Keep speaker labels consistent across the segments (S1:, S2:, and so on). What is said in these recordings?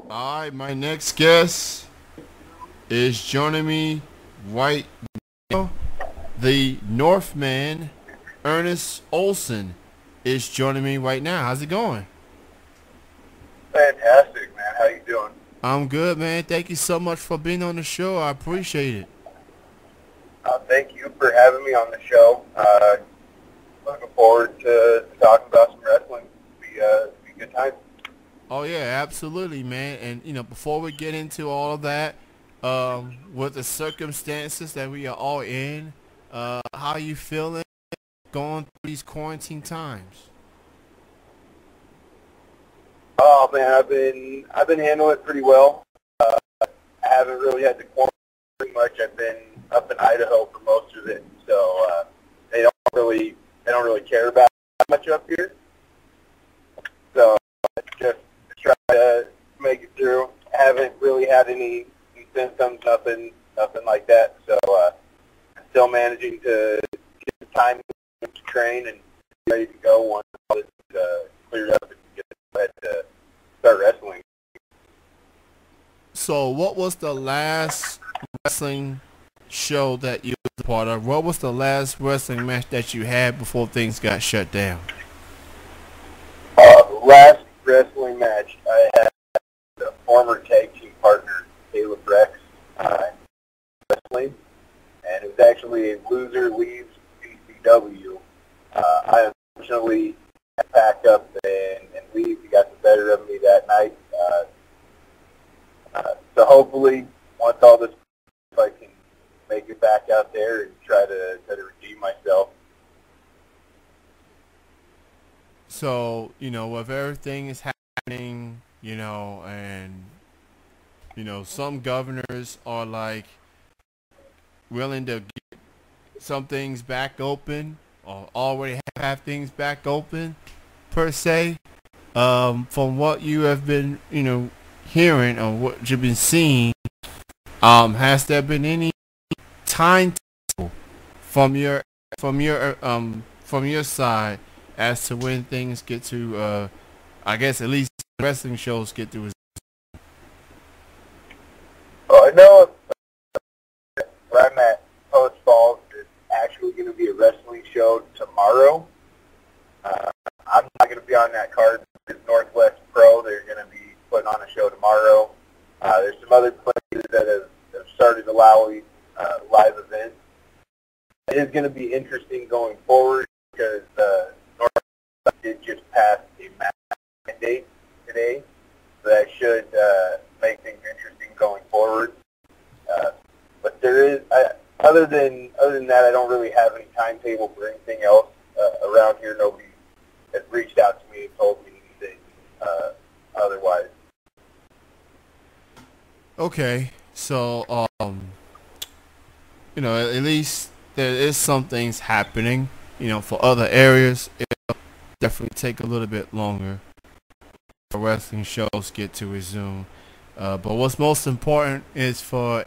S1: All right, my next guest is joining me right now. The Northman, Earnest Olsson, is joining me right now. How's it going?
S2: Fantastic, man. How you doing?
S1: I'm good, man. Thank you so much for being on the show. I appreciate it.
S2: Thank you for having me on the show. Looking forward to talking about some wrestling. Be a good time.
S1: Oh yeah, absolutely, man. And before we get into all of that, with the circumstances that we are all in, how you feeling going through these quarantine times?
S2: Oh man, I've been handling it pretty well. I haven't really had to quarantine much. I've been up in Idaho for most of it, so they don't really they don't really care about it much up here. So just try to make it through. Haven't really had any symptoms, nothing like that. So still managing to get the time to train and be ready to go once all this cleared up and get ready to start wrestling.
S1: So, what was the last wrestling show that you was a part of? What was the last wrestling match that you had before things got shut down?
S2: The last wrestling match I had a former tag team partner, Caleb Rex, wrestling, and it was actually a loser leaves PCW. I unfortunately had to pack up and leave. He got the better of me that night. So hopefully, once all this, if I can make it back out there and try to redeem myself.
S1: So, with everything is happening, and some governors are like willing to get some things back open or already have things back open per se. From what you have been, hearing or what you've been seeing, has there been any timetable from your side as to when things get to I guess at least wrestling shows get to?
S2: Well, I know where I'm at, Post Falls, is actually going to be a wrestling show tomorrow. I'm not going to be on that card. It's Northwest Pro. They're going to be putting on a show tomorrow. There's some other places that have started allowing live events. It is going to be interesting going forward because Northwest did just pass a mandate today, so that should make things interesting going forward. But there is, other than that, I don't really have any timetable for anything else around here. Nobody has reached out to me and told me anything otherwise.
S1: Okay, so at least there is some things happening. For other areas, it'll definitely take a little bit longer for wrestling shows get to resume. But what's most important is for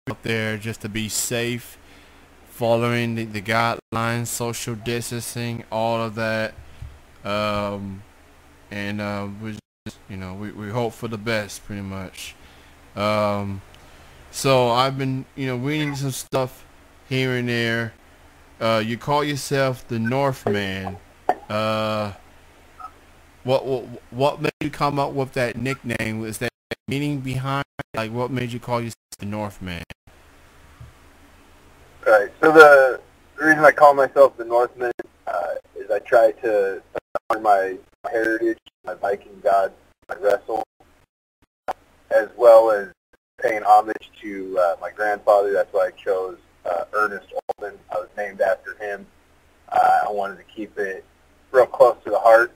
S1: out there just to be safe, following the guidelines, social distancing, all of that. And we just, we hope for the best, pretty much. Um, so I've been, reading some stuff here and there. You call yourself the Northman. Uh, what made you come up with that nickname? Was that meaning behind it? Like, what made you call yourself the Northman?
S2: All right. So the reason I call myself the Northman is I try to honor my heritage, my Viking gods, my wrestle, as well as paying homage to my grandfather. That's why I chose Earnest Olsson. I was named after him. I wanted to keep it real close to the heart.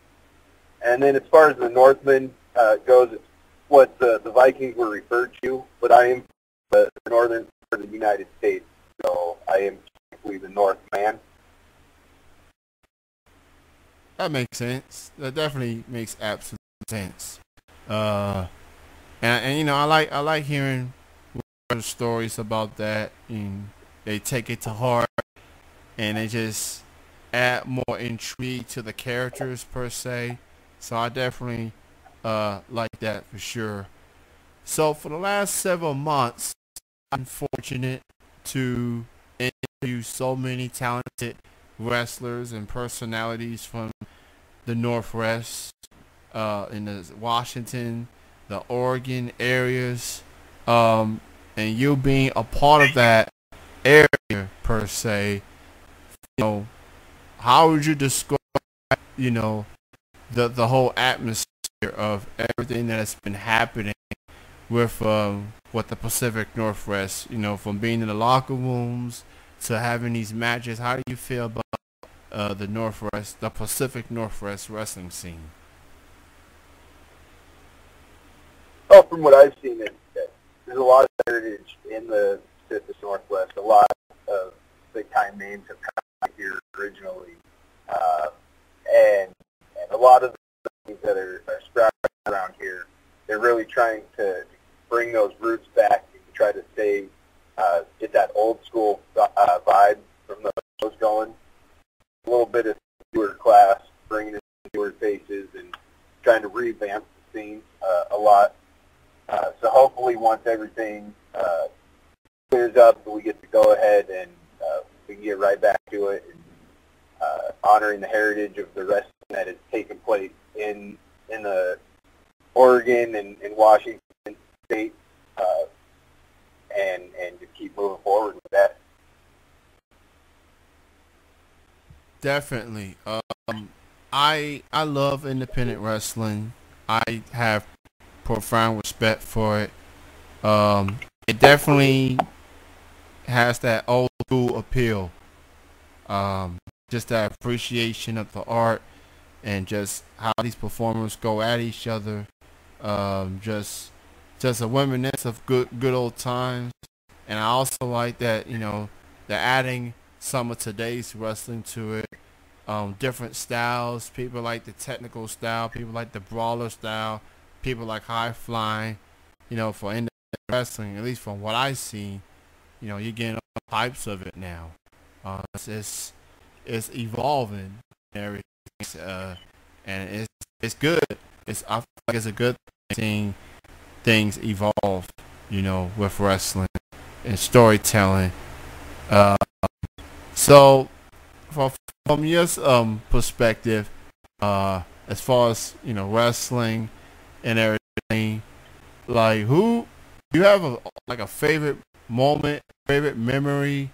S2: And then as far as the Northman goes, it's what the Vikings were referred to, but I am the northern part of the United States, so I am technically the Northman.
S1: That makes sense. That definitely makes absolute sense. Uh, and I like hearing stories about that, and they take it to heart, and they just add more intrigue to the characters per se. So I definitely like that for sure. So for the last several months, I'm fortunate to interview so many talented wrestlers and personalities from the Northwest, in the Washington, the Oregon areas, and you being a part of that area per se. You know, how would you describe, you know, the whole atmosphere of everything that has been happening with the Pacific Northwest? You know, from being in the locker rooms to having these matches. How do you feel about the Pacific Northwest wrestling scene?
S2: Well, from what I've seen, there's a lot of heritage in the Pacific Northwest. A lot of big-time names have come here originally, and a lot of the things that are sprouting around here, they're really trying to bring those roots back and try to stay, get that old school vibe from the shows going. A little bit of newer class, bringing in newer faces, and trying to revamp the scene a lot. So hopefully once everything clears up, we get to go ahead and we can get right back to it, and honoring the heritage of the wrestling that has taken place in the Oregon and Washington State, and to keep moving forward with that.
S1: Definitely. I love independent wrestling. I have profound respect for it. It definitely has that old school appeal. Just that appreciation of the art and just how these performers go at each other. Just a reminiscence of good old times. And I also like that, you know, they're adding some of today's wrestling to it. Different styles. People like the technical style. People like the brawler style. People like high flying. You know, for independent wrestling, at least from what I see, you know, you're getting all types of it now. It's evolving and everything, and it's good. I feel like it's a good thing seeing things evolve. You know, with wrestling and storytelling. So from your perspective, as far as, you know, wrestling and everything, like, who do you have a favorite moment, favorite memory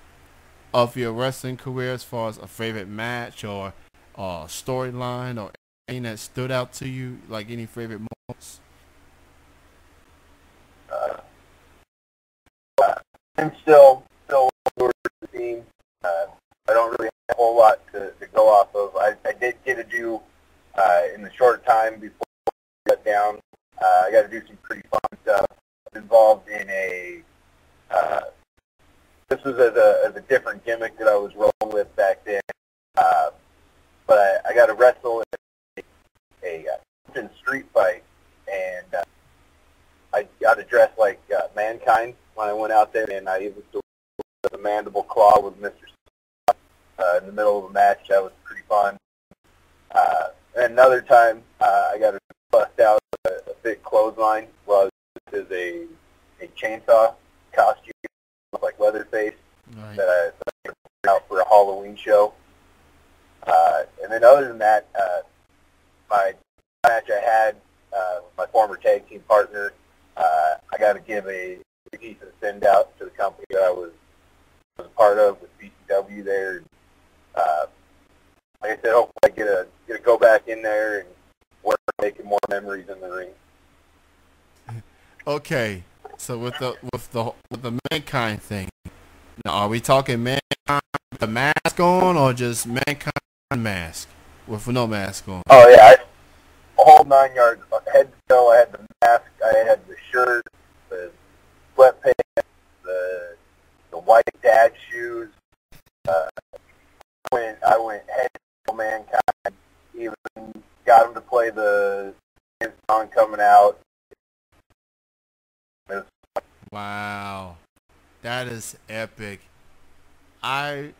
S1: of your wrestling career, as far as a favorite match or storyline or anything that stood out to you, like any favorite moments?
S2: I'm still newer to the team. I don't really have a whole lot to go off of. I did get to do, in the short time before I got down, I got to do some pretty fun stuff. I was involved in this was as a different gimmick that I was rolling with back then, but I got to wrestle in a street fight, and I got to dress like Mankind when I went out there, and I even did the mandible claw with Mr. In the middle of a match. That was pretty fun. And another time, I got to bust out a big clothesline. Well, this is a chainsaw costume, like Leatherface,
S1: Right.
S2: that I put out for a Halloween show. And then other than that, my match I had with my former tag team partner, I got to give a decent send out to the company that I was a part of with BCW there. Like I said, hopefully I get to go back in there and work on making more memories in the ring.
S1: Okay, so with the Mankind thing, now, are we talking Mankind with the mask on, or just Mankind mask with no mask on?
S2: Oh yeah, a whole 9 yards. Head to toe, I had the mask, I had the shirt, the sweatpants, the white dad shoes. I went head to toe Mankind. Even got him to play the song coming out.
S1: Wow, that is epic. I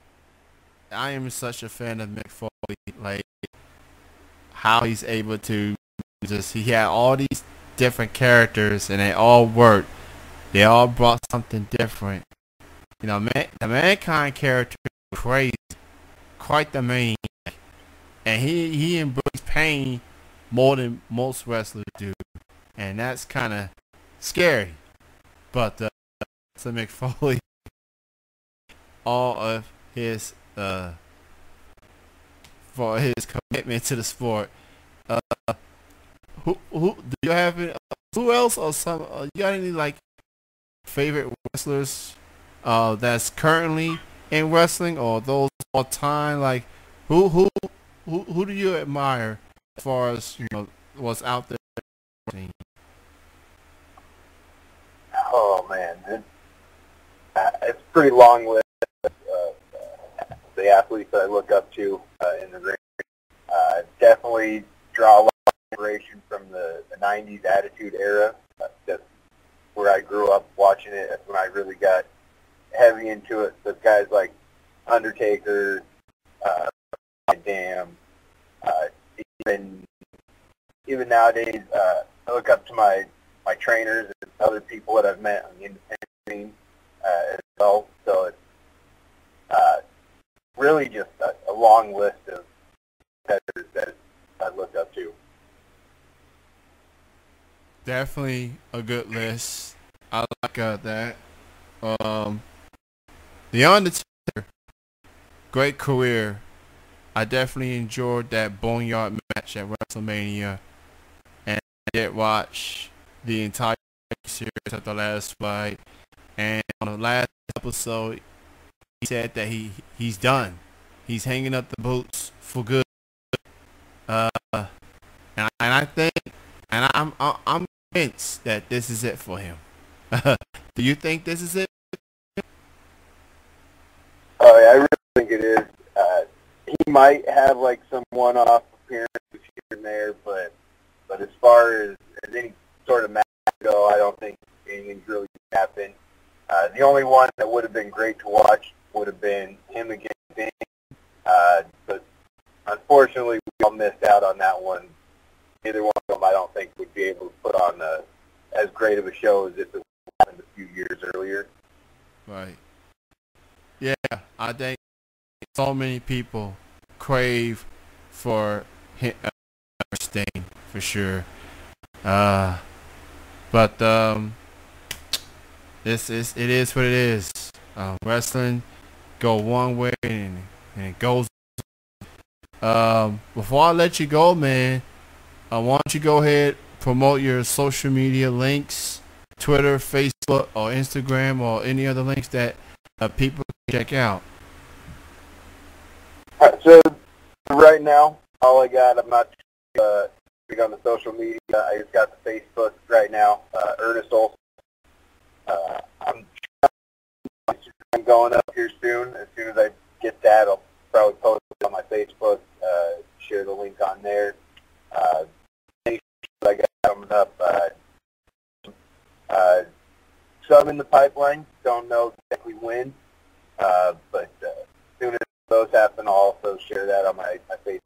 S1: am such a fan of Mick Foley. Like, how he's able to he had all these different characters, and they all worked. They all brought something different. You know, the Mankind character was crazy, quite the maniac, and he embraced pain more than most wrestlers do, and that's kind of scary. But so Mick Foley, all of his for his commitment to the sport. Uh, who do you have? Who else or some? You got any like favorite wrestlers that's currently in wrestling or those all time? Like who do you admire as far as what's out there?
S2: Oh man, it's a pretty long list of the athletes that I look up to in the ring. Definitely draw a lot of inspiration from the 90s Attitude Era. That's where I grew up watching it. That's when I really got heavy into it. So guys like Undertaker, Dam, even nowadays, I look up to my trainers and other people that I've met on the independent scene as well. So it's really just a long list of competitors that I look up to.
S1: Definitely a good list. I like that. The Undertaker, great career. I definitely enjoyed that Boneyard match at WrestleMania, and I did watch the entire series of the last fight. And on the last episode, he said that he's done. He's hanging up the boots for good. And I think, and I'm convinced that this is it for him. Do you think this is it?
S2: Oh yeah, I really think it is. He might have like some one-off appearances here and there, but as far as any sort of match go, I don't think anything's really happened. The only one that would have been great to watch would have been him against Bing, but unfortunately we all missed out on that one. Neither one of them, I don't think, would be able to put on as great of a show as if it happened a few years earlier.
S1: Right. Yeah, I think so many people crave for Stain for sure. But it is what it is. Wrestling go one way and it goes. Before I let you go, man, why don't you go ahead promote your social media links, Twitter, Facebook, or Instagram, or any other links that people can check out.
S2: So right now, all I got, I'm not big on the social media. I just got the Facebook right now, Earnest Olsson. I'm going up here soon. As soon as I get that, I'll probably post it on my Facebook, share the link on there. Any I got coming up, some in the pipeline. Don't know exactly when, but as soon as those happen, I'll also share that on my Facebook.